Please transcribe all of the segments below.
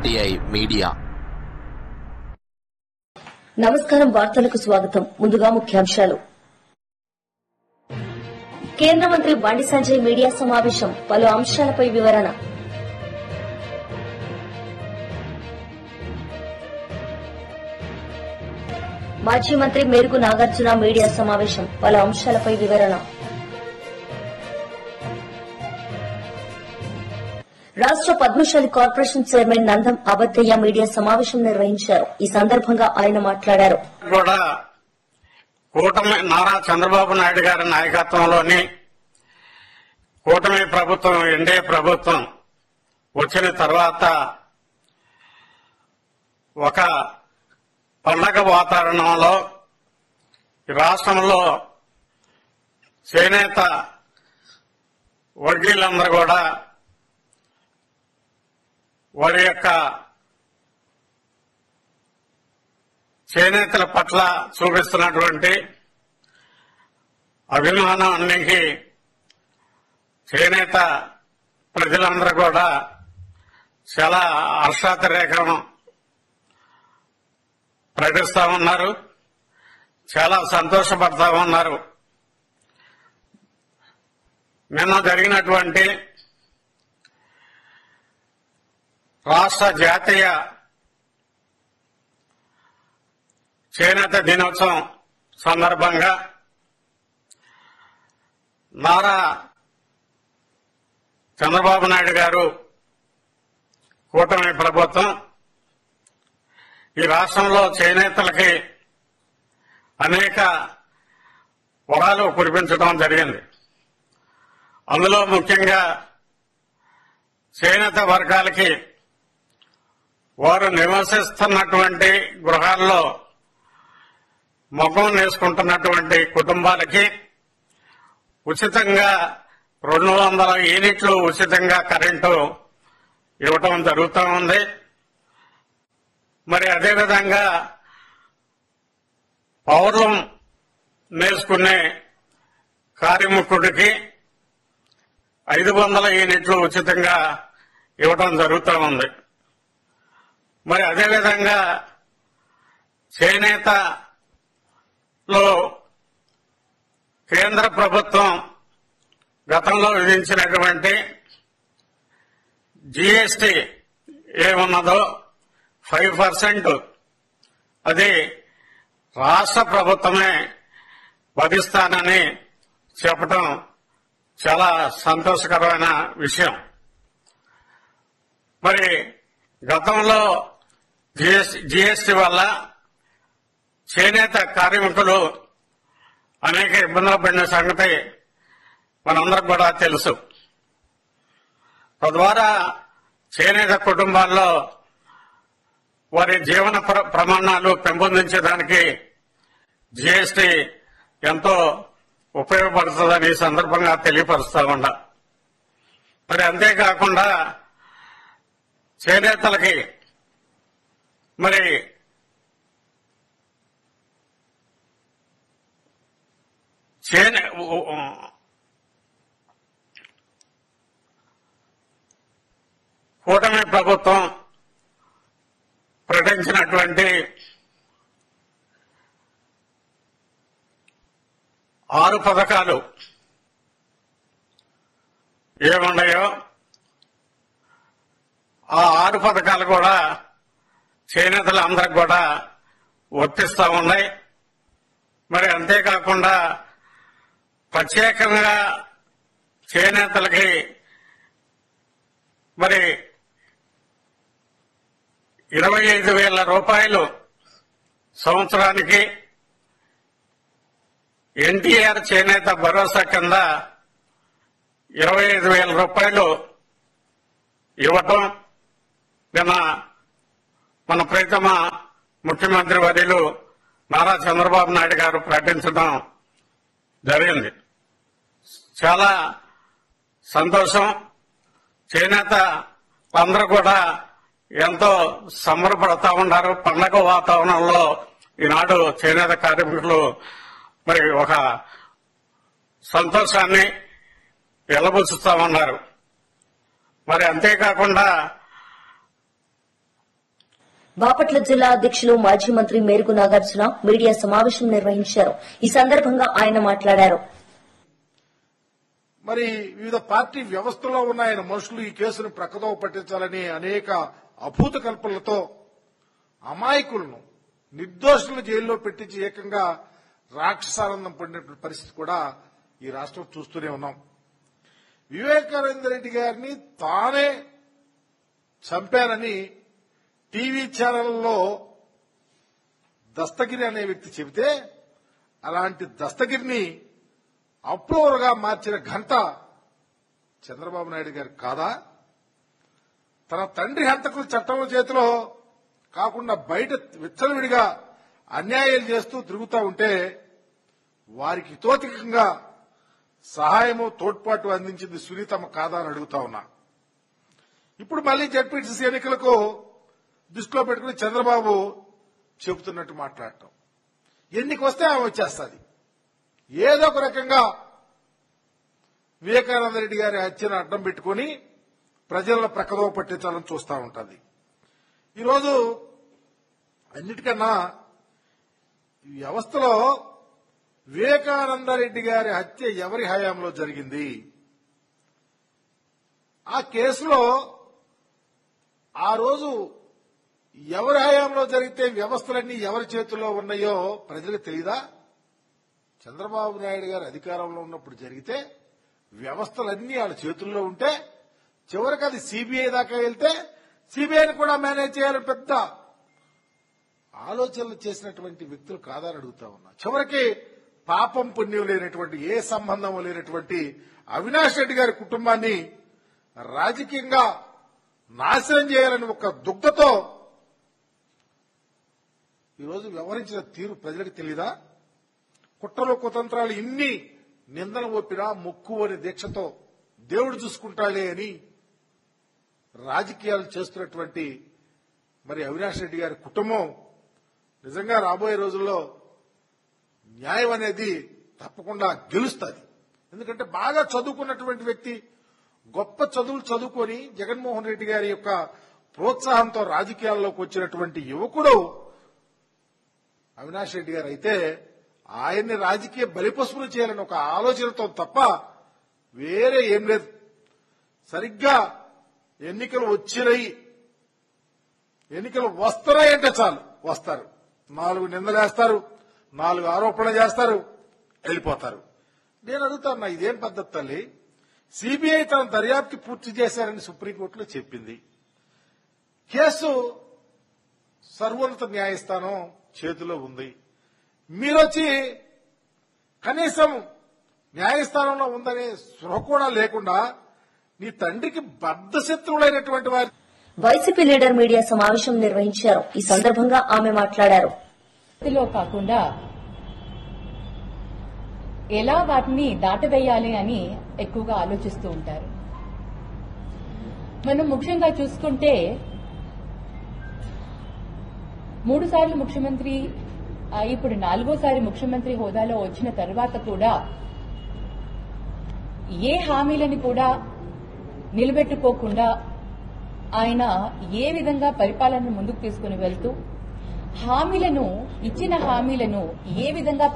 RDI media. నమస్కారం. వార్తలకు స్వాగతం. ముందుగా ముఖ్యాంశాలు. కేంద్ర మంత్రి బండి సంజయ్ మీడియా సమావేశం, పలు అంశాలపై వివరణ. మాజీ మంత్రి మేరుగు నాగార్జున మీడియా సమావేశం, పలు అంశాలపై వివరణ. రాష్ట్ర Padmashali corporation chairman Nandam Abaddayya media సమావేశం నిర్వహించారు. ఈ సందర్భంగా ఆయన మాట్లాడారు. కూటమి నారా చంద్రబాబు నాయుడు గారి నాయకత్వంలోని కూటమి ప్రభుత్వం, ఎన్డీఏ ప్రభుత్వం వచ్చిన తర్వాత ఒక పండగ వాతావరణంలో రాష్ట్రంలో చేనేత వర్గీయులందరూ కూడా వారి యొక్క చేనేతల పట్ల చూపిస్తున్నటువంటి అభిమానానికి చేనేత ప్రజలందరూ కూడా చాలా హర్షాతిరేకం ప్రకటిస్తా ఉన్నారు, చాలా సంతోషపడతా ఉన్నారు. నిన్న జరిగినటువంటి రాష్ట్ర జాతీయ చేనేత దినోత్సవం సందర్భంగా నారా చంద్రబాబు నాయుడు గారు కూటమి ప్రభుత్వం ఈ రాష్ట్రంలో చేనేతలకి అనేక వరాలు కురిపించడం జరిగింది. అందులో ముఖ్యంగా చేనేత వర్గాలకి వారు నివసిస్తున్నటువంటి గృహాల్లో మగం వేసుకుంటున్నటువంటి కుటుంబాలకి ఉచితంగా 200 యూనిట్లు ఉచితంగా కరెంటు ఇవ్వటం జరుగుతూ ఉంది. మరి అదేవిధంగా పౌర్లం నేసుకునే కార్మికుడికి 500 యూనిట్లు ఉచితంగా ఇవ్వటం జరుగుతూ ఉంది. మరి అదేవిధంగా చేనేతలో కేంద్ర ప్రభుత్వం గతంలో విధించినటువంటి జీఎస్టీ ఏమున్నదో 5% అది రాష్ట్ర ప్రభుత్వమే వధిస్తానని చెప్పడం చాలా సంతోషకరమైన విషయం. మరి గతంలో జీఎస్టీ వల్ల చేనేత కార్మికులు అనేక ఇబ్బందులు పడిన సంగతి మనందరికి కూడా తెలుసు. తద్వారా చేనేత కుటుంబాల్లో వారి జీవన ప్రమాణాలు పెంపొందించడానికి జీఎస్టీ ఎంతో ఉపయోగపడుతుందని ఈ సందర్భంగా తెలియపరుస్తా ఉన్నా. మరి అంతేకాకుండా చేనేతలకి మరి కూటమి ప్రభుత్వం ప్రకటించినటువంటి 6 పథకాలు ఏమున్నాయో ఆ 6 పథకాలు కూడా చేనేతలందరికి కూడా వర్తిస్తా ఉన్నాయి. మరి అంతేకాకుండా ప్రత్యేకంగా చేనేతలకి మరి 25,000 రూపాయలు సంవత్సరానికి ఎన్టీఆర్ చేనేత భరోసా కింద 25,000 రూపాయలు ఇవ్వటం నిన్న మన ప్రీతమ ముఖ్యమంత్రి వర్యులు నారా చంద్రబాబు నాయుడు గారు ప్రకటించడం జరిగింది. చాలా సంతోషం. చేనేత అందరూ కూడా ఎంతో సంబరపడతా ఉన్నారు. పండగ వాతావరణంలో ఈనాడు చేనేత కార్మికులు మరి ఒక సంతోషాన్ని వెలబుచ్చుతా ఉన్నారు. మరి అంతేకాకుండా బాపట్ల జిల్లా అధ్యక్షులు మాజీ మంత్రి మేరుగు నాగార్జున మీడియా సమావేశం నిర్వహించారు. ఈ సందర్భంగా ఆయన మాట్లాడారు. మరి వివిధ పార్టీ వ్యవస్థలో ఉన్న ఆయన మనుషులు ఈ కేసును ప్రక్కదోవ పట్టించాలని అనేక అభూత కల్పనలతో అమాయకులను నిర్దోషులను జైల్లో పెట్టించి ఏకంగా రాక్షసానందం పడినటువంటి పరిస్థితి కూడా ఈ రాష్ట్రం చూస్తూనే ఉన్నాం. వివేకానంద రెడ్డి గారిని తానే చంపారని టీవీ ఛానల్లో దస్తగిరి అనే వ్యక్తి చెబితే అలాంటి దస్తగిరిని అప్రూవర్గా మార్చిన ఘంట చంద్రబాబు నాయుడు గారు కాదా? తన తండ్రి హంతకుల చట్టం చేతిలో కాకుండా బయట విచ్చలవిడిగా అన్యాయాలు చేస్తూ తిరుగుతూ ఉంటే వారికి తోతికంగా సహాయము తోడ్పాటు అందించింది సునీతమ్మ కాదా అని అడుగుతా ఉన్నా. ఇప్పుడు మళ్లీ జడ్పీటీసీ ఎన్నికలకు దృష్టిలో పెట్టుకుని చంద్రబాబు చెబుతున్నట్టు మాట్లాడటం, ఎన్నిక వస్తే ఆమె వచ్చేస్తుంది. ఏదో ఒక రకంగా వివేకానంద రెడ్డి గారి హత్యను అడ్డం పెట్టుకుని ప్రజలను ప్రక్కదోవ పట్టించాలని చూస్తూ ఉంటుంది. ఈరోజు అన్నిటికన్నా ఈ వ్యవస్థలో వివేకానంద రెడ్డి గారి హత్య ఎవరి హయాంలో జరిగింది? ఆ కేసులో ఆ రోజు ఎవరి హయాంలో జరిగితే వ్యవస్థలన్నీ ఎవరి చేతుల్లో ఉన్నాయో ప్రజలకు తెలియదా? చంద్రబాబు నాయుడు గారు అధికారంలో ఉన్నప్పుడు జరిగితే వ్యవస్థలన్నీ వాళ్ళ చేతుల్లో ఉంటే చివరికి అది సిబిఐ దాకా వెళ్తే సిబిఐని కూడా మేనేజ్ చేయాలని పెద్ద ఆలోచనలు చేసినటువంటి వ్యక్తులు కాదని అడుగుతా ఉన్నా. చివరికి పాపం పుణ్యం లేనటువంటి ఏ సంబంధం లేనటువంటి అవినాష్ రెడ్డి గారి కుటుంబాన్ని రాజకీయంగా నాశనం చేయాలని ఒక దుగ్ధతో ఈరోజు వ్యవహరించిన తీరు ప్రజలకు తెలీదా? కుట్రలు కుతంత్రాలు ఇన్ని నిందలు ఒప్పినా మొక్కు అని దీక్షతో దేవుడు చూసుకుంటాలే అని రాజకీయాలు చేస్తున్నటువంటి మరి అవినాష్ రెడ్డి గారి కుటుంబం నిజంగా రాబోయే రోజుల్లో న్యాయం అనేది తప్పకుండా గెలుస్తుంది. ఎందుకంటే బాగా చదువుకున్నటువంటి వ్యక్తి, గొప్ప చదువులు చదువుకొని జగన్మోహన్ రెడ్డి గారి యొక్క ప్రోత్సాహంతో రాజకీయాల్లోకి వచ్చినటువంటి యువకుడు అవినాష్ రెడ్డి గారు అయితే ఆయన్ని రాజకీయ బలిపశువులు చేయాలని ఒక ఆలోచనతో తప్ప వేరే ఏం లేదు. సరిగ్గా ఎన్నికలు వచ్చినాయి, ఎన్నికలు వస్తున్నాయంటే చాలు వస్తారు, 4 నిందలేస్తారు, 4 ఆరోపణలు చేస్తారు, వెళ్లిపోతారు. నేను అడుగుతాను, ఇదేం పద్ధతి తల్లి? సిబిఐ తన దర్యాప్తు పూర్తి చేశారని సుప్రీంకోర్టులో చెప్పింది. కేసు సర్వోన్నత న్యాయస్థానం చేతిలో ఉంది. మీరొచ్చి కనీసం న్యాయస్థానంలో ఉందనే స్పృహ కూడా లేకుండా నీ తండ్రికి బద్ధశత్రువులైనటువంటి వారి వైసీపీ లీడర్ మీడియా సమావేశం నిర్వహించారు. ఈ సందర్భంగా ఆమె మాట్లాడారు. కాకుండా ఎలా వాటిని దాటవేయాలి అని ఎక్కువగా ఆలోచిస్తూ ఉంటారు. మనం ముఖ్యంగా చూసుకుంటే 3 సార్లు ముఖ్యమంత్రి, ఇప్పుడు 4వసారి ముఖ్యమంత్రి హోదాలో వచ్చిన తర్వాత కూడా ఏ హామీలను కూడా నిలబెట్టుకోకుండా ఆయన ఏ విధంగా పరిపాలనను ముందుకు తీసుకుని వెళ్తూ ఇచ్చిన హామీలను ఏ విధంగా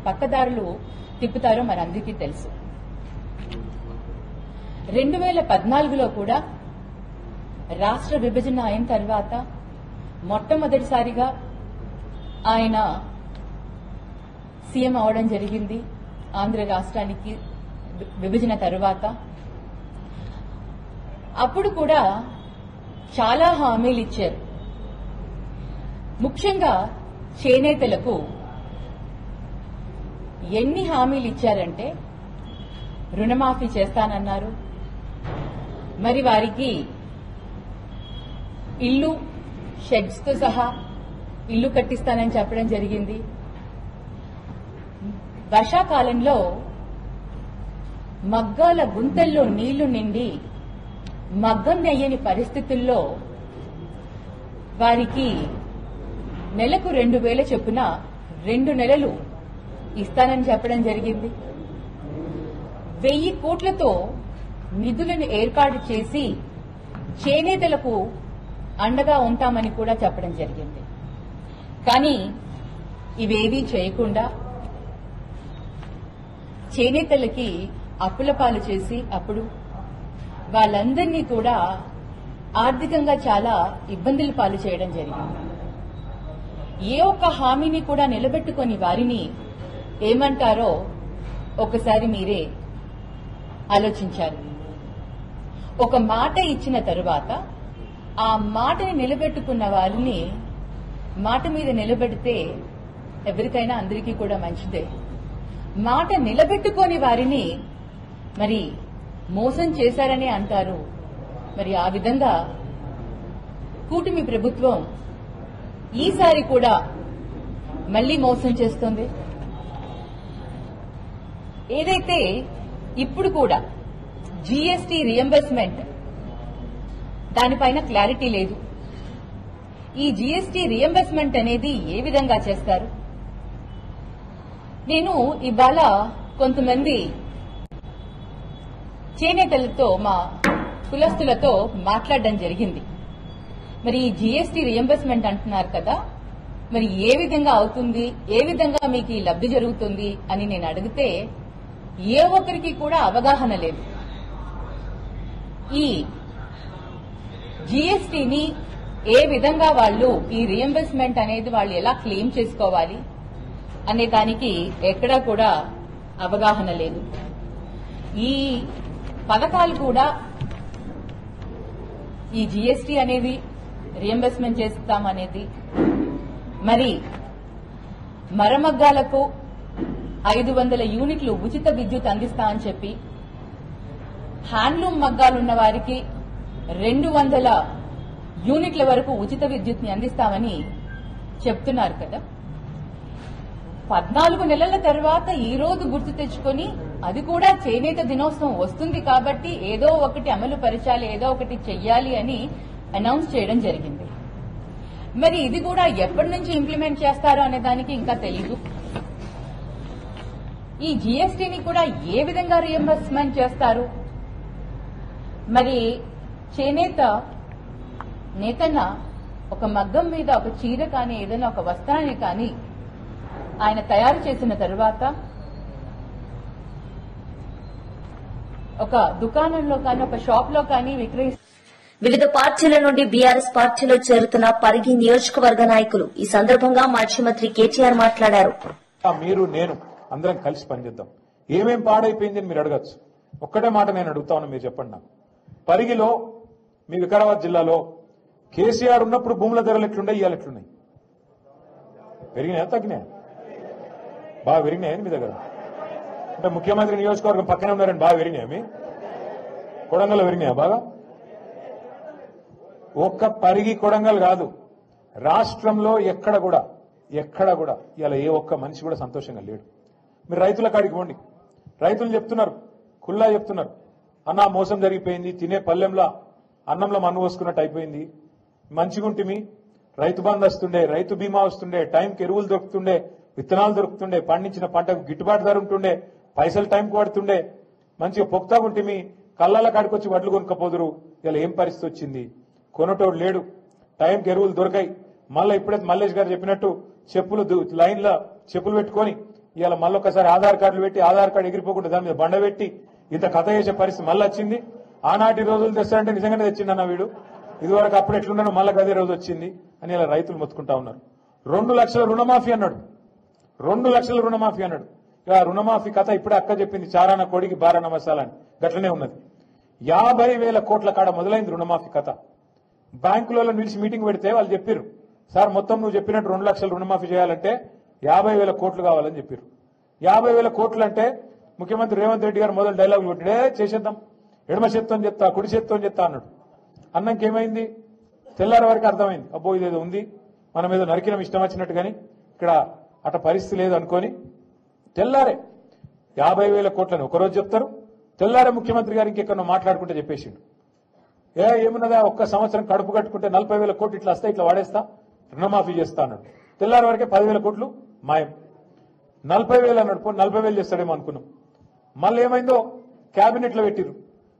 పక్కదారులు తిప్పుతారో మనందరికీ తెలుసు. 2014లో కూడా రాష్ట్ర విభజన అయిన తర్వాత మొట్టమొదటిసారిగా ఆయన సీఎం అవడం జరిగింది. ఆంధ్ర రాష్ట్రానికి విభజన తర్వాత అప్పుడు కూడా చాలా హామీలు ఇచ్చారు. ముఖ్యంగా చేనేతలకు ఎన్ని హామీలు ఇచ్చారంటే రుణమాఫీ చేస్తానన్నారు, మరి వారికి ఇల్లు షెడ్స్ తో సహా ఇల్లు కట్టిస్తానని చెప్పడం జరిగింది. వర్షాకాలంలో మగ్గాల గుంతల్లో నీళ్లు నిండి మగ్గం నెయ్యని పరిస్థితుల్లో వారికి నెలకు 2,000 చొప్పున 2 నెలలు ఇస్తానని చెప్పడం జరిగింది. 1000 కోట్లతో నిధులను ఏర్పాటు చేసి చేనేతలకు అండగా ఉంటామని కూడా చెప్పడం జరిగింది. కానీ ఇవేవీ చేయకుండా చేనేతలకి అప్పుల పాలు చేసి అప్పుడు వాళ్ళందరినీ కూడా ఆర్థికంగా చాలా ఇబ్బందుల పాలు చేయడం జరిగింది. ఏ ఒక్క హామీని కూడా నిలబెట్టుకొని వారిని ఏమంటారో ఒకసారి మీరే ఆలోచించారు. ఒక మాట ఇచ్చిన తరువాత ఆ మాటని నిలబెట్టుకున్న వారిని మాట మీద నిలబెడితే ఎవరికైనా అందరికీ కూడా మంచిదే. మాట నిలబెట్టుకోని వారిని మరి మోసం చేశారని అంటారు. మరి ఆ విధంగా కూటమి ప్రభుత్వం ఈసారి కూడా మళ్లీ మోసం చేస్తుంది. ఏదైతే ఇప్పుడు కూడా జీఎస్టీ రియంబర్స్మెంట్ దానిపైన క్లారిటీ లేదు. ఈ జీఎస్టీ రియంబర్స్మెంట్ అనేది ఏ విధంగా చేస్తారు? నేను ఇవాళ కొంతమంది చేనేతలతో మా కులస్తులతో మాట్లాడడం జరిగింది. మరి ఈ జీఎస్టీ రియంబర్స్మెంట్ అంటున్నారు కదా, మరి ఏ విధంగా అవుతుంది, ఏ విధంగా మీకు ఈ లబ్ధి జరుగుతుంది అని నేను అడిగితే ఏ ఒక్కరికి కూడా అవగాహన లేదు. ఈ జీఎస్టీని ఏ విధంగా వాళ్ళు ఈ రియంబర్స్మెంట్ అనేది వాళ్ళు ఎలా క్లెయిమ్ చేసుకోవాలి అనే దానికి ఎక్కడా కూడా అవగాహన లేదు. ఈ పథకాలు కూడా ఈ జీఎస్టీ అనేది రియంబర్స్మెంట్ చేస్తామనేది, మరి మరమగ్గాలకు 500 యూనిట్లు ఉచిత విద్యుత్ అందిస్తామని చెప్పి హ్యాండ్లూమ్ మగ్గాలున్న వారికి 200 యూనిట్ల వరకు ఉచిత విద్యుత్ని అందిస్తామని చెప్తున్నారు కదా. 14 నెలల తర్వాత ఈ రోజు గుర్తు తెచ్చుకొని అది కూడా చేనేత దినోత్సవం వస్తుంది కాబట్టి ఏదో ఒకటి అమలు పరచాలి, ఏదో ఒకటి చెయ్యాలి అని అనౌన్స్ చేయడం జరిగింది. మరి ఇది కూడా ఎప్పటి నుంచి ఇంప్లిమెంట్ చేస్తారో అనే దానికి ఇంకా తెలీదు. ఈ జీఎస్టీని కూడా ఏ విధంగా రియంబర్స్మెంట్ చేస్తారు? మరి చేనేత నేతన్న ఒక మగ్గం మీద ఒక చీర కానీ ఏదైనా ఒక వస్త్రాన్ని కానీ ఆయన తయారు చేసిన తరువాత ఒక దుకాణంలో కానీ ఒక షాప్ లో కానీ వివిధ పార్టీల నుండి బీఆర్ఎస్ పార్టీలో చేరుతున్న పరిగి నియోజకవర్గ నాయకులు ఈ సందర్భంగా మాజీ మంత్రి కేటీఆర్ మాట్లాడారు. మీరు నేను అందరం కలిసి పనిచేద్దాం. ఏమేం పాడైపోయిందని మీరు అడగచ్చు. ఒక్కటే మాట నేను అడుగుతా ఉన్నా, మీరు చెప్పండి నాకు. పరిగిలో మీ వికారాబాద్ జిల్లాలో కేసీఆర్ ఉన్నప్పుడు భూముల ధరలు ఎట్లున్నాయి, ఇవాళ ఎట్లున్నాయి? పెరిగినాయా తగ్గినాయా? బాగా పెరిగినాయని మీ దగ్గర? అంటే ముఖ్యమంత్రి నియోజకవర్గం పక్కనే ఉన్నారని బాగా పెరిగినాయా? మీ కొడంగల్లో పెరిగినాయా బాగా? ఒక్క పరిగి కొడంగల్ కాదు, రాష్ట్రంలో ఎక్కడ కూడా ఇలా ఏ ఒక్క మనిషి కూడా సంతోషంగా లేడు. మీరు రైతుల కాడికి పోండి, రైతులు చెప్తున్నారు, కుల్లా చెప్తున్నారు, అన్నా మోసం జరిగిపోయింది, తినే పల్లెంలో అన్నంలో మన్ను పోసుకున్నట్టు అయిపోయింది, మంచిగుంటిమి, రైతు బంధు వస్తుండే, రైతు బీమా వస్తుండే, టైంకి ఎరువులు దొరుకుతుండే, విత్తనాలు దొరుకుతుండే, పండించిన పంటకు గిట్టుబాటు ధర ఉంటుండే, పైసలు టైంకి పడుతుండే, మంచిగా పొక్తాగుంటిమి, కళ్ళల కాడికి వచ్చి వడ్లు కొనుక్కపోదురు. ఇలా ఏం పరిస్థితి వచ్చింది? కొనటోడు లేడు, టైంకి ఎరువులు దొరకాయి. మళ్ళీ ఇప్పుడైతే మల్లేష్ గారు చెప్పినట్టు చెప్పులు లైన్లో చెప్పులు పెట్టుకొని ఇవాళ మళ్ళొకసారి ఆధార్ కార్డులు పెట్టి ఆధార్ కార్డు ఎగిరిపోకుండా దాని మీద బండ పెట్టి ఇంత కథ చేసే పరిస్థితి మళ్ళీ వచ్చింది. ఆనాటి రోజులు తెస్తారంటే నిజంగానే తెచ్చిండన్న వీడు, ఇదివరకు అప్పుడు ఎట్లున్నానో మళ్ళీ అదే రోజు వచ్చింది అని ఇలా రైతులు మొత్తుకుంటా ఉన్నారు. 2 లక్షల రుణమాఫీ అన్నాడు, 2 లక్షల రుణమాఫీ అన్నాడు. ఇక రుణమాఫీ కథ ఇప్పుడే అక్క చెప్పింది, చారాన కోడికి బారాన మసాలా అని గట్లనే ఉన్నది. 50,000 కోట్ల కాడ మొదలైంది రుణమాఫీ కథ. బ్యాంకులలో నిలిచి మీటింగ్ పెడితే వాళ్ళు చెప్పారు, సార్ మొత్తం నువ్వు చెప్పినట్టు 2 లక్షల రుణమాఫీ చేయాలంటే 50,000 కోట్లు కావాలని చెప్పారు. 50,000 కోట్లు అంటే ముఖ్యమంత్రి రేవంత్ రెడ్డి గారు మొదలు డైలాగ్ కొట్టిడే, చేసేద్దాం, ఎడమ చేత్తో చెప్తా, కుడి చేత్తో చెప్తా అన్నాడు. అన్నంకేమైంది? తెల్లారి వరకు అర్థమైంది, అబ్బో ఇదేదో ఉంది, మనం ఏదో నరికినం ఇష్టం వచ్చినట్టు, కానీ ఇక్కడ అట పరిస్థితి లేదు అనుకొని తెల్లారే 50,000 కోట్లని ఒకరోజు చెప్తారు, తెల్లారే ముఖ్యమంత్రి గారు ఇంకెక్కడో మాట్లాడుకుంటే చెప్పేసిండు. ఏమున్నదా, ఒక్క సంవత్సరం కడుపు కట్టుకుంటే 40,000 కోట్లు ఇట్లా వస్తాయి, ఇట్లా వాడేస్తా, రుణమాఫీ చేస్తా అన్నాడు. తెల్లారి వరకే 10,000 కోట్లు మాయం. 40,000 అన్నాడు, 40,000 చేస్తాడేమో అనుకున్నాం. మళ్ళీ ఏమైందో క్యాబినెట్ లో పెట్టిరు,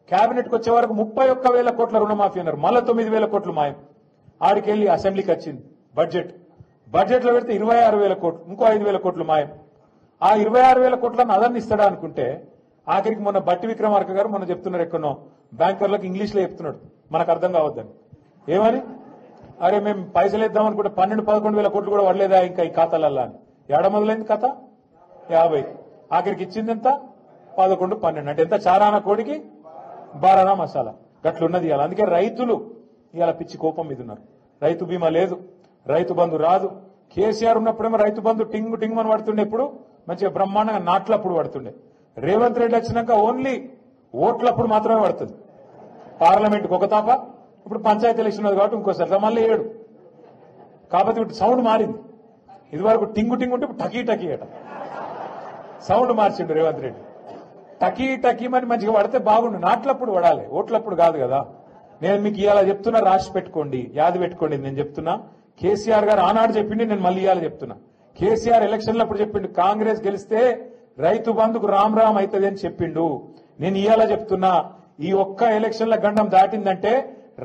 క్యాబినెట్ కు వచ్చే వరకు 31,000 కోట్ల రుణమాఫీ అన్నారు, మళ్ళీ 9,000 కోట్లు మాయం. ఆడికెళ్ళి అసెంబ్లీకి వచ్చింది బడ్జెట్ లో పెడితే 26,000 కోట్లు, ఇంకో 5,000 కోట్లు మాయం. ఆ 26,000 కోట్లను అదన్ని ఇస్తాడా అనుకుంటే ఆఖరికి మొన్న బట్టి విక్రమార్క గారు మొన్న చెప్తున్నారు, ఎక్కడో బ్యాంకర్లకు ఇంగ్లీష్ లో చెప్తున్నాడు, మనకు అర్థం కావద్దని. ఏమని? అరే మేము పైసలు ఇద్దాం అనుకుంటే 12-11,000 కోట్లు కూడా పడలేదా ఇంకా ఈ ఖాతాలల్లా అని. ఏడ మొదలైంది కథ? 50. ఆఖరికి ఇచ్చింది ఎంత? 11-12. అంటే ఎంత? చారానా కోడికి బారానా మసాలా. గట్లున్నది ఇవాళ. అందుకే రైతులు ఇవాళ పిచ్చి కోపం మీద ఉన్నారు. రైతు బీమా లేదు, రైతు బంధు రాదు. కేసీఆర్ ఉన్నప్పుడేమో రైతు బంధు టింగు టింగు అని పడుతుండే, ఇప్పుడు మంచిగా బ్రహ్మాండంగా నాట్లప్పుడు పడుతుండే. రేవంత్ రెడ్డి వచ్చినాక ఓన్లీ ఓట్లప్పుడు మాత్రమే పడుతుంది. పార్లమెంట్కి ఒక తాప, ఇప్పుడు పంచాయతీ ఎలక్షన్ ఉన్నది కాబట్టి ఇంకోసారి మళ్ళీ 7. కాబట్టి ఇప్పుడు సౌండ్ మారింది. ఇదివరకు టింగు టింగు ఉంటే ఇప్పుడు టకీ టకీ అట సౌండ్ మార్చిండు రేవంత్ రెడ్డి. టకీ టకీ మరి మంచిగా పడితే బాగుండు. నాట్లప్పుడు పడాలి, ఓట్లప్పుడు కాదు కదా. నేను మీకు ఇవాళ చెప్తున్నా, రాసి పెట్టుకోండి, యాది పెట్టుకోండి. నేను చెప్తున్నా, కేసీఆర్ గారు ఆనాడు చెప్పిండి, నేను మళ్ళీ ఇవాళ చెప్తున్నా. కేసీఆర్ ఎలక్షన్లప్పుడు చెప్పిండు కాంగ్రెస్ గెలిస్తే రైతు బంధుకు రామ్ రామ్ అవుతుంది అని చెప్పిండు. నేను ఇవాళ చెప్తున్నా, ఈ ఒక్క ఎలక్షన్ల గండం దాటిందంటే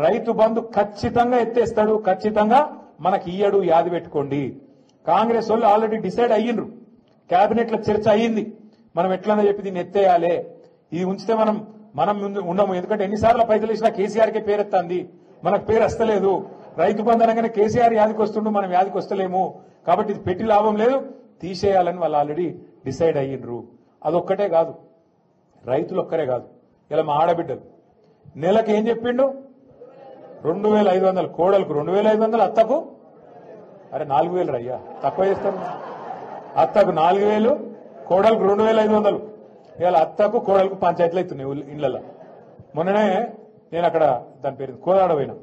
రైతు బంధు ఖచ్చితంగా ఎత్తేస్తాడు, ఖచ్చితంగా మనకి ఇయ్యడు, యాది పెట్టుకోండి. కాంగ్రెస్ వాళ్ళు ఆల్రెడీ డిసైడ్ అయ్యిండ్రు, కేబినెట్ లో చర్చ అయ్యింది. మనం ఎట్లన్నా చెప్పి దీన్ని ఎత్తేయాలి, ఇది ఉంచితే మనం ఉండము. ఎందుకంటే ఎన్నిసార్లు పైసలు ఇచ్చినా కేసీఆర్కే పేరెత్తంది, మనకు పేరు వస్తలేదు. రైతు బంధు అనగానే కేసీఆర్ యాదికి వస్తుండు, మనం యాదికి వస్తలేము. కాబట్టి ఇది పెట్టి లాభం లేదు, తీసేయాలని వాళ్ళు ఆల్రెడీ డిసైడ్ అయ్యిండ్రు. అదొక్కటే కాదు, రైతులు ఒక్కరే కాదు, ఇలా మా ఆడబిడ్డలు నెలకు ఏం చెప్పిండు? 2,500 కోడలకు 2,500, అత్తకు అరే 4,000 అయ్యా, తక్కువ చేస్తారు. అత్తకు 4,000, కోడలకు 2,500. ఇలా అత్తకు కోడలకు పంచాయతీలు అవుతున్నాయి ఇళ్లలో. మొన్ననే నేను అక్కడ దాని పేరు కోదాడ పోయినా.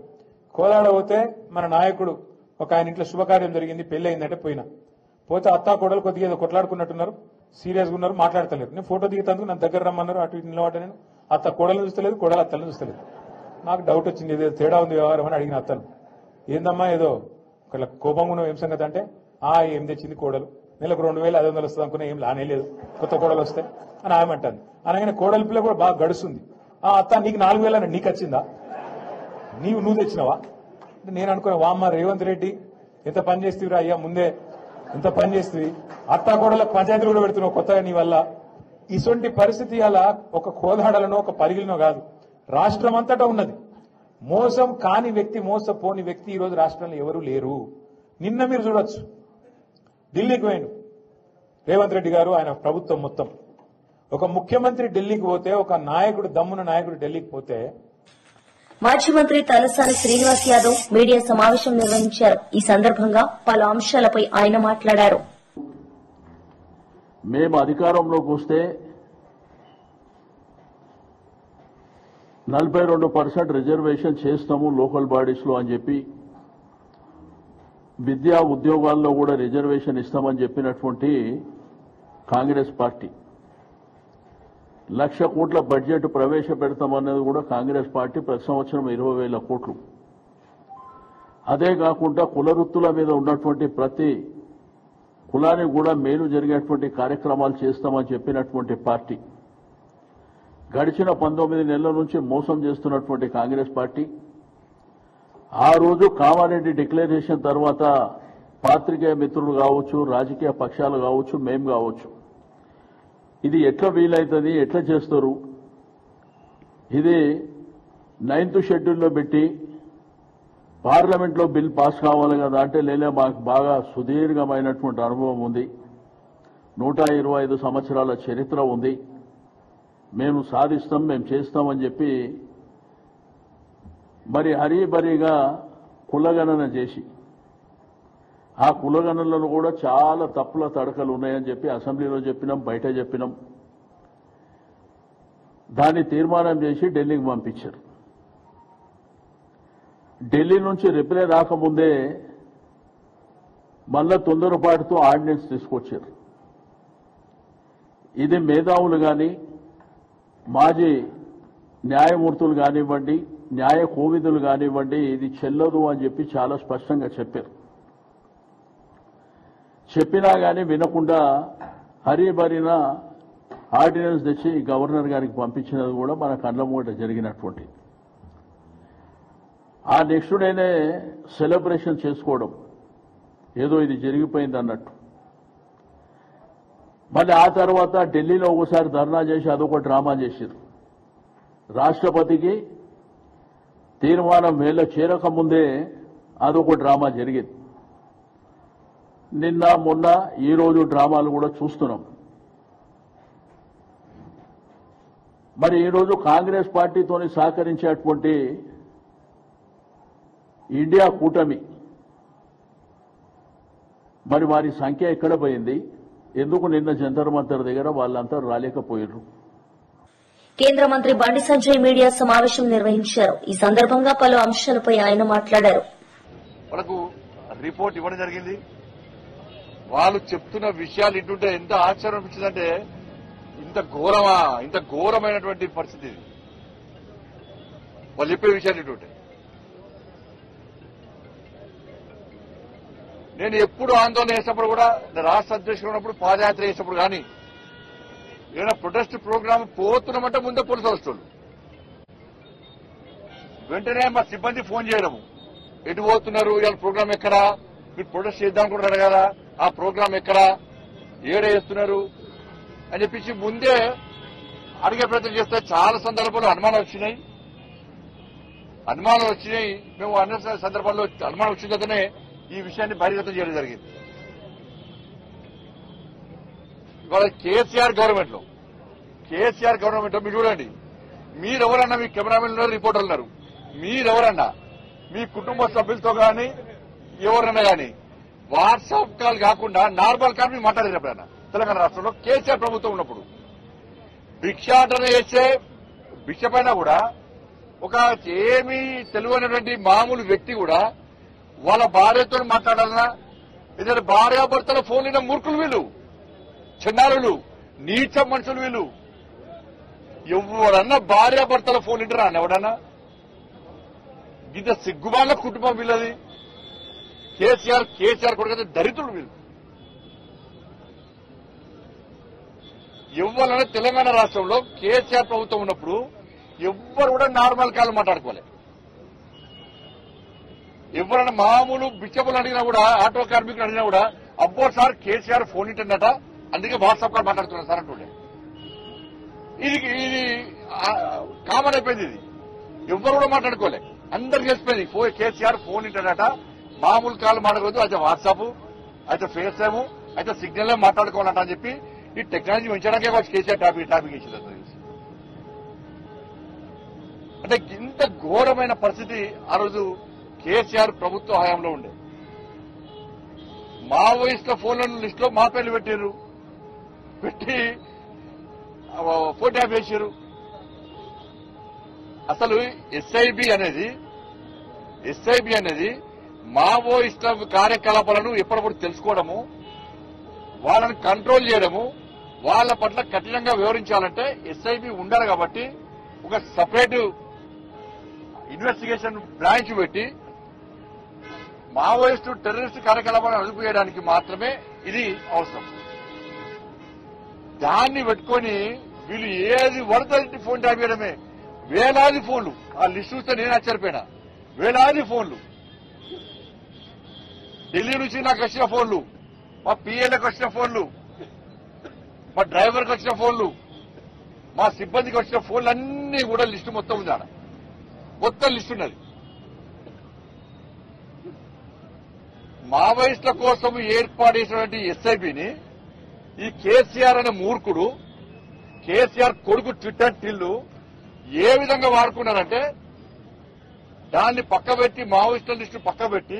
కోదాడ పోతే మన నాయకుడు ఒక ఆయన ఇంట్లో శుభకార్యం జరిగింది, పెళ్లి అయిందంటే పోతే అత్త కోడలు కొద్దిగా ఏదో కొట్లాడుకున్నట్టున్నారు, సీరియస్ గా ఉన్నారు, మాట్లాడతలేరు. నేను ఫోటో దిగుతాను, నా దగ్గర రమ్మన్నారు, అటు ఇటు నిలబడ్డా. నేను అత్త కోడలను చూస్తలేదు, కోడలు అత్తలను చూస్తలేదు. నాకు డౌట్ వచ్చింది, ఏదో తేడా ఉంది వ్యవహారం అని అడిగిన అత్తను. ఏందమ్మా ఏదో ఒకళ్ళ కోపంగా ఉన్న ఏం సంగతి అంటే, ఏం తెచ్చింది కోడలు, నెలకు 2,500 వస్తుంది అనుకున్నా, ఏం లానే లేదు, కొత్త కోడలు వస్తే అని ఆమెమంటాను. అనగానే కోడలి పిల్ల కూడా బాగా గడుస్తుంది. అత్త నీకు 4,000 అని నీకు వచ్చిందా, నువ్వు తెచ్చినావా? నేను అనుకున్నా, వామ్మ రేవంత్ రెడ్డి ఎంత పని చేస్తీవిరా అయ్యా, ముందే ఎంత పని చేస్తుంది, అత్త కోడలకు పంచాయతీలు కూడా పెడుతున్నావు కొత్తగా నీ వల్ల. ఇటువంటి పరిస్థితి అలా ఒక కోదాడలనో ఒక పరిగిలినో కాదు, రాష్ట్రం అంతటా ఉన్నది. మోసం కాని వ్యక్తి, మోసపోని వ్యక్తి ఈ రోజు రాష్ట్రంలో ఎవరూ లేరు. నిన్న మీరు చూడొచ్చు, ఢిల్లీకి పోయాడు రేవంత్ రెడ్డి గారు, ఆయన ప్రభుత్వం మొత్తం. ఒక ముఖ్యమంత్రి ఢిల్లీకి పోతే, ఒక నాయకుడు దమ్మున నాయకుడు ఢిల్లీకి పోతే, మాజీ మంత్రి తలసాని శ్రీనివాస్ యాదవ్ మీడియా సమావేశం నిర్వహించారు. ఈ సందర్భంగా పలు అంశాలపై ఆయన మాట్లాడారు. మేము అధికారంలోకి వస్తే 42% రిజర్వేషన్ చేస్తాము లోకల్ బాడీస్ లో అని చెప్పి, విద్యా ఉద్యోగాల్లో కూడా రిజర్వేషన్ ఇస్తామని చెప్పినటువంటి కాంగ్రెస్ పార్టీ 1,00,000 కోట్ల బడ్జెట్ ప్రవేశపెడతామన్నది కూడా కాంగ్రెస్ పార్టీ ప్రతి సంవత్సరం 20,000 కోట్లు. అదే కాకుండా కుల వృత్తుల మీద ఉన్నటువంటి ప్రతి కులానికి కూడా మేలు జరిగేటువంటి కార్యక్రమాలు చేస్తామని చెప్పినటువంటి పార్టీ గడిచిన 19 నెలల నుంచి మోసం చేస్తున్నటువంటి కాంగ్రెస్ పార్టీ ఆ రోజు కామారెడ్డి డిక్లరేషన్ తర్వాత పాత్రికేయ మిత్రులు కావచ్చు, రాజకీయ పక్షాలు కావచ్చు, మేము కావచ్చు, ఇది ఎట్లా వీలైతుంది, ఎట్లా చేస్తారు, ఇది 9th షెడ్యూల్లో పెట్టి పార్లమెంట్లో బిల్ పాస్ కావాలి కదా అంటే, లేదా మాకు బాగా సుదీర్ఘమైనటువంటి అనుభవం ఉంది, 125 సంవత్సరాల చరిత్ర ఉంది, మేము సాధిస్తాం, మేము చేస్తామని చెప్పి మరి హరీబరీగా కులగణన చేసి, ఆ కులగణనలో కూడా చాలా తప్పుల తడకలు ఉన్నాయని చెప్పి అసెంబ్లీలో చెప్పినాం, బయట చెప్పినాం. దాన్ని తీర్మానం చేసి ఢిల్లీకి పంపించారు. ఢిల్లీ నుంచి రిప్లై రాకముందే మళ్ళా తొందరపాటుతో ఆర్డినెన్స్ తీసుకొచ్చారు. ఇది మేధావులు కానీ, మాజీ న్యాయమూర్తులు కానివ్వండి, న్యాయ కోవిదులు కానివ్వండి, ఇది చెల్లదు అని చెప్పి చాలా స్పష్టంగా చెప్పారు. చెప్పినా కానీ వినకుండా హరీబరీన ఆర్డినెన్స్ తెచ్చి గవర్నర్ గారికి పంపించినది కూడా మన కళ్ళ ముంగట జరిగినటువంటి. ఆ నెక్స్ట్ డేనే సెలబ్రేషన్ చేసుకోవడం, ఏదో ఇది జరిగిపోయింది అన్నట్టు. మళ్ళీ ఆ తర్వాత ఢిల్లీలో ఒకసారి ధర్నా చేసి అదొక డ్రామా చేశారు. రాష్ట్రపతికి తీర్మానం మేళ చేరకముందే అదొక డ్రామా జరిగింది. నిన్న మొన్న ఈ రోజు డ్రామాలు కూడా చూస్తున్నాం. మరి ఈరోజు కాంగ్రెస్ పార్టీతోని సహకరించేటువంటి ఇండియా కూటమి మరి వారి సంఖ్య ఎక్కడ పోయింది? ఎందుకు నిన్న జంతర్ మంతర్ దగ్గర వాళ్ళంతా రాలేకపోయారు? కేంద్ర మంత్రి బండి సంజయ్ మీడియా సమావేశం నిర్వహించారు. ఈ సందర్భంగా పలు అంశాలపై ఆయన మాట్లాడారు. మనకు రిపోర్ట్ ఇవ్వడం జరిగింది. వాళ్ళు చెప్తున్న విషయాలు ఇంటుంటే ఎంత ఆశ్చర్యం అనిపించిందంటే, ఇంత ఘోరమా, ఇంత ఘోరమైనటువంటి పరిస్థితి ఇది. వాళ్ళు చెప్పే విషయాలు ఇంటుంటే నేను ఎప్పుడు ఆందోళన చేసినప్పుడు కూడా, రాష్ట్ర అధ్యక్షుడు ఉన్నప్పుడు, పాదయాత్ర చేసినప్పుడు కానీ, ఏదైనా ప్రొటెస్ట్ ప్రోగ్రామ్ పోతున్నామంటే ముందే పోలీసు వస్తువులు వెంటనే మా సిబ్బంది ఫోన్ చేయడము, ఎటు పోతున్నారు, ఇవాళ ప్రోగ్రామ్ ఎక్కడా, మీరు ప్రొటెస్ట్ చేద్దాం అనుకుంటున్నారు కదా, ఆ ప్రోగ్రామ్ ఎక్కడా, ఏడే చేస్తున్నారు అని చెప్పించి ముందే అడిగే ప్రయత్నం చేస్తే చాలా సందర్భాల్లో అనుమానాలు వచ్చినాయి. మేము అన్ని సందర్భాల్లో అనుమానం వచ్చిన తర్వాతనే ఈ విషయాన్ని బహిర్గతం చేయడం జరిగింది. ఇవాళ కేసీఆర్ గవర్నమెంట్ లో మీరు చూడండి, మీరెవరన్నా, మీ కెమెరామెన్ ఉన్నారు, రిపోర్టర్లు ఉన్నారు, మీరెవరన్నా మీ కుటుంబ సభ్యులతో కానీ ఎవరన్నా కానీ వాట్సాప్ కాల్ కాకుండా నార్మల్ కాల్ మీరు మాట్లాడారు ఎప్పుడన్నా? తెలంగాణ రాష్ట్రంలో కేసీఆర్ ప్రభుత్వం ఉన్నప్పుడు భిక్షాటన చేసే భిక్ష పైన కూడా ఒక ఏమీ తెలియనటువంటి మామూలు వ్యక్తి కూడా వాళ్ళ భార్యతో మాట్లాడాలన్నా, ఏదైనా భార్యాభర్తల ఫోన్ అయిన మూర్ఖులు వీళ్ళు, చిన్నారులు, నీచ మనుషులు వీళ్ళు. ఎవరన్నా భార్యాభర్తల ఫోన్ ఇంటరా అన్న ఎవడన్నా? ఇంత సిగ్గుమాల కుటుంబం వీళ్ళది. కేసీఆర్ కొడుకు దరిద్రులు వీళ్ళు. ఎవరన్నా తెలంగాణ రాష్ట్రంలో కేసీఆర్ ప్రభుత్వం ఉన్నప్పుడు ఎవ్వరు కూడా నార్మల్ కాల్ మాట్లాడుకోలేదు. ఎవరైనా మామూలు బిచ్చపులు అడిగినా కూడా, ఆటో కార్మికులు అడిగినా కూడా, అబ్బో సార్ కేసీఆర్ ఫోన్ ఇంటన్నట, అందుకే వాట్సాప్ కాల్ మాట్లాడుతున్నారు సార్ అంటుండే. ఇది కామన్ అయిపోయింది. ఇది ఎవ్వరు కూడా మాట్లాడుకోలే, అందరికి తెలిసిపోయింది. కేసీఆర్ ఫోన్ ఇంటన్నట, మామూలు కాల్ మాట్లాడకూడదు, అయితే వాట్సాప్, అయితే ఫేస్ టైమ్, అయితే సిగ్నల్ మాట్లాడుకోవాలంట అని చెప్పి ఈ టెక్నాలజీ పెంచడానికే వచ్చి కేసీఆర్ టాపిక్ ఇచ్చింది. అంటే ఇంత ఘోరమైన పరిస్థితి ఆ రోజు కేసీఆర్ ప్రభుత్వ హయాంలో ఉండే. మావోయిస్టుల ఫోన్ల లిస్ట్ లో మా పేర్లు పెట్టి ఫోన్ ట్యాప్ చేశారు. అసలు ఎస్ఐబి అనేది మావోయిస్టుల కార్యకలాపాలను ఎప్పటికప్పుడు తెలుసుకోవడము, వాళ్ళని కంట్రోల్ చేయడము, వాళ్ళ పట్ల కఠినంగా వివరించాలంటే ఎస్ఐబి ఉండాలి. కాబట్టి ఒక సపరేట్ ఇన్వెస్టిగేషన్ బ్రాంచ్ పెట్టి మావోయిస్టు టెర్రరిస్టు కార్యకలాపాలను అదుపు చేయడానికి మాత్రమే ఇది అవసరం. దాన్ని పెట్టుకుని వీళ్ళు ఏది వరదటి ఫోన్ ట్యాప్ చేయడమే. వేలాది ఫోన్లు, ఆ లిస్ట్ చూస్తే నేను ఆశ్చర్యపోయినా. వేలాది ఫోన్లు, ఢిల్లీ నుంచి నాకు వచ్చిన ఫోన్లు, మా పిఏలకు వచ్చిన ఫోన్లు, మా డ్రైవర్కి వచ్చిన ఫోన్లు, మా సిబ్బందికి వచ్చిన ఫోన్లు అన్ని కూడా లిస్టు మొత్తం ఉంది. ఆడ మొత్తం లిస్ట్ ఉన్నది. మావోయిస్టుల కోసం ఏర్పాటు చేసినటువంటి ఎస్ఐబిని ఈ కేసీఆర్ అనే మూర్ఖుడు, కేసీఆర్ కొడుకు ట్విట్టర్ టిల్లు ఏ విధంగా వాడుకున్నారంటే, దాన్ని పక్కబెట్టి, మావోయిస్టుల లిస్టు పక్కబెట్టి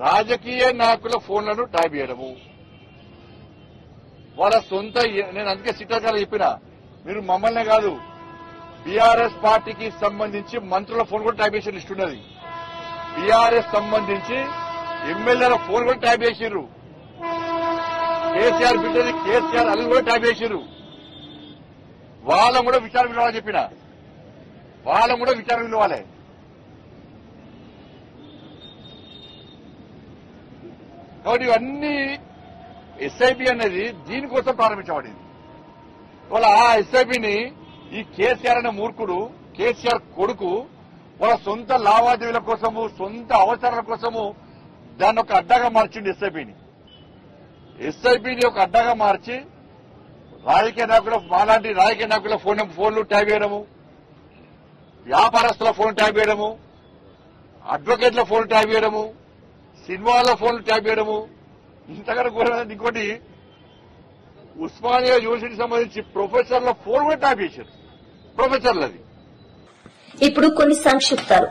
రాజకీయ నాయకుల ఫోన్లను ట్యాప్ చేయడము. వాళ్ళ సొంత, నేను అందుకే సిట్టాచారా చెప్పిన, మీరు మమ్మల్నే కాదు, బీఆర్ఎస్ పార్టీకి సంబంధించి మంత్రుల ఫోన్ కూడా ట్యాప్ చేసే లిస్ట్ ఉన్నది. బీఆర్ఎస్ సంబంధించి ఎమ్మెల్యేల ఫోన్ కూడా ట్యాప్ చేసిర్రు. కేసీఆర్ బిడ్డని కేసీఆర్ అల్లు కూడా ట్యాప్ చేసిర్రు. వాళ్ళని కూడా విచారణ పిలవాలని చెప్పిన, వాళ్ళని కూడా విచారణ పిలవాలి. కాబట్టి ఇవన్నీ ఎస్ఐబి అనేది దీనికోసం ప్రారంభించబడింది. ఇవాళ ఆ ఎస్ఐబిని ఈ కేసీఆర్ అనే మూర్ఖుడు, కేసీఆర్ కొడుకు వాళ్ళ సొంత లావాదేవీల కోసము, సొంత అవసరాల కోసము దాన్ని ఒక అడ్డాగా మార్చింది ఎస్ఐపిని ఒక అడ్డాగా మార్చి రాజకీయ నాయకుల మాలాంటి రాజకీయ నాయకుల ఫోన్లు ట్యాప్ చేయడము, వ్యాపారస్తుల ఫోన్ ట్యాప్ చేయడము, అడ్వకేట్ల ఫోన్ ట్యాప్ చేయడము, సినిమాల ఫోన్లు ట్యాప్ చేయడము. ఇంతకన్నా ఘోరమైన ఇంకోటి ఉస్మానియా యూనివర్సిటీకి సంబంధించి ప్రొఫెసర్ల ఫోన్ కూడా ట్యాప్ చేశారు. ప్రొఫెసర్లది. ఇప్పుడు కొన్ని సంక్షిప్తాలు.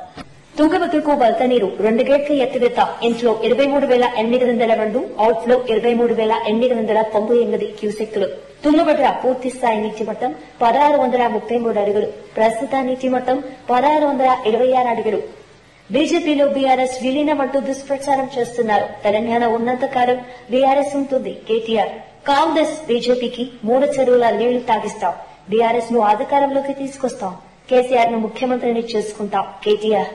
తుంగభద్రకు వరద నీరు 2 గేట్ల ఎత్తివేత. ఇంట్లో 23,802, అవుట్లో 23,898 క్యూసెక్కులు. తుంగభద్ర పూర్తి స్థాయి నీటి మట్టం 1,633 అడుగులు. ప్రస్తుత నీటి మట్టం 1,626 అడుగులు. బీజేపీలో బీఆర్ఎస్ విలీనమంటూ దుష్ప్రచారం చేస్తున్నారు. తెలంగాణ ఉన్నంతకాలం బీఆర్ఎస్ ఉంటుంది. కేటీఆర్. కాంగ్రెస్ బీజేపీకి 3 చెరువుల నీళ్లు తాగిస్తాం. బీఆర్ఎస్ ను అధికారంలోకి తీసుకొస్తాం. కేసీఆర్ ను ముఖ్యమంత్రిని చేసుకుంటాం. కేటీఆర్.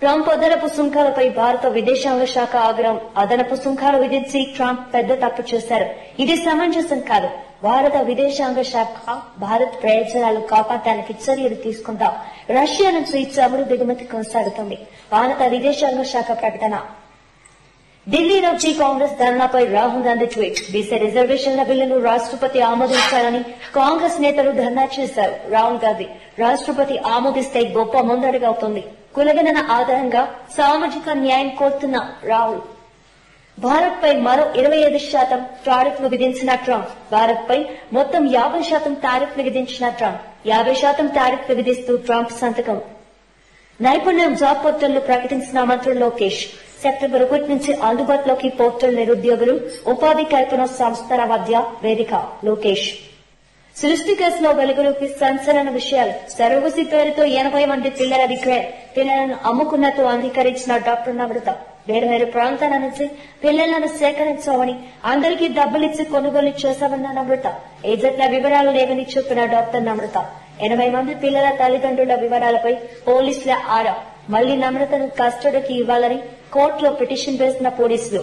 ట్రంప్ అదనపు సుంకాలపై భారత విదేశాంగ శాఖ ఆగ్రహం. అదనపు సుంకాలు విధించి ట్రంప్ పెద్ద తప్పు చేశారు. ఇది సమంజసం కాదు. భారత విదేశాంగ శాఖ భారత్ ప్రయోజనాలు కాపాడటానికి చర్యలు తీసుకుంటాం. రష్యా నుంచి చమురు దిగుమతి కొనసాగుతుంది. భారత విదేశాంగ శాఖ ప్రకటన. ఢిల్లీలో కాంగ్రెస్ ధర్నాపై రాహుల్ గాంధీ ట్వీట్. బీసీ రిజర్వేషన్ల బిల్లును రాష్ట్రపతి ఆమోదించాలని కాంగ్రెస్ నేతలు ధర్నా చేశారు. రాహుల్ గాంధీ. రాష్ట్రపతి ఆమోదిస్తే గొప్ప ముందడుగు అవుతుంది. కులగణన ఆధారంగా సామాజిక న్యాయం కోరుతున్న రాహుల్. భారత్ పై మరో 25% టారిఫ్లు విధించిన ట్రంప్. భారత్ పై మొత్తం 50% టారిఫ్లు విధించిన ట్రంప్. 50% టారిఫ్లు విధిస్తూ ట్రంప్ సంతకం. నైపుణ్యం జాబ్ పోర్టల్ ప్రకటించిన మంత్రి లోకేష్. సెప్టెంబర్ 1 నుంచి అందుబాటులోకి పోర్టల్. నిరుద్యోగులు ఉపాధి కల్పన సంస్థల మధ్య వేదిక. లోకేష్. సృష్టి కేసులో వెలుగులోకి సంచలన విషయాలు. సరోగసి పేరుతో 80 మంది పిల్లల విక్రయం. పిల్లలను అమ్ముకున్నట్టు అంగీకరించిన డాక్టర్ నమ్రత. వేర్వేరు ప్రాంతాల నుంచి పిల్లలను సేకరించామని, అందరికీ డబ్బులిచ్చి కొనుగోలు చేశామన్న నమ్రత. ఏజెంట్ల వివరాలు లేవని చెప్పిన డాక్టర్ నమ్రత. 80 మంది పిల్లల తల్లిదండ్రుల వివరాలపై పోలీసుల ఆరా. మళ్లీ నమ్రతను కస్టడీకి ఇవ్వాలని కోర్టులో పిటిషన్ వేసిన పోలీసులు.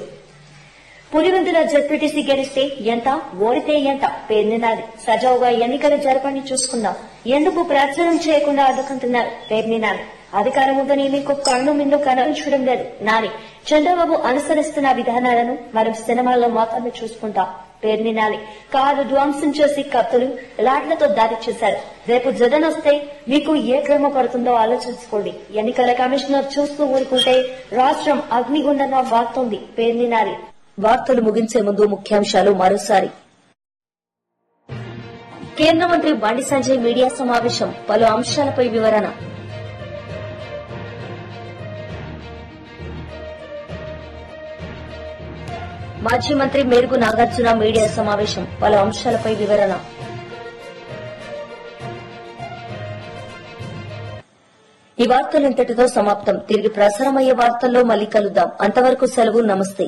పులివెందుల జెడ్పీటీసీ గెలిస్తే ఎంత, ఓడితే ఎంత పేర్నినాది. సజావుగా ఎన్నికలు జరపని చూసుకుందాం. ఎందుకు ప్రచారం చేయకుండా అడ్డుకుంటున్నారు పేర్నినాది. అధికారం ఉందని మీకు కన్ను మిన్ను కనిపించడం లేదు నాని. చంద్రబాబు అనుసరిస్తున్న విధానాలను మనం సినిమాల్లో మాత్రమే చూసుకుంటాం పేర్నినాలి. కారు ధ్వంసం చేసి కత్తులు లాట్లతో దాడి చేశారు. రేపు జగన్ వస్తే మీకు ఏ క్రమ పడుతుందో ఆలోచించుకోండి. ఎన్నికల కమిషనర్ చూస్తూ ఊరుకుంటే రాష్ట్రం అగ్నిగుండంగా వాడుతోంది పేర్నినాలి. వార్తలు ముగించే ముందు ముఖ్యాంశాలు మరోసారి. కేంద్ర మంత్రి బండి సంజయ్ మీడియా సమావేశం. పలు అంశాలపై వివరణ. మాజీ మంత్రి మేరుగు నాగార్జున మీడియా సమావేశం. పలు అంశాలపై వివరణ. ఈ వార్తలు ఇంతటితో సమాప్తం. తిరిగి ప్రసారమయ్యే వార్తల్లో మళ్లీ కలుద్దాం. అంతవరకు సెలవు. నమస్తే.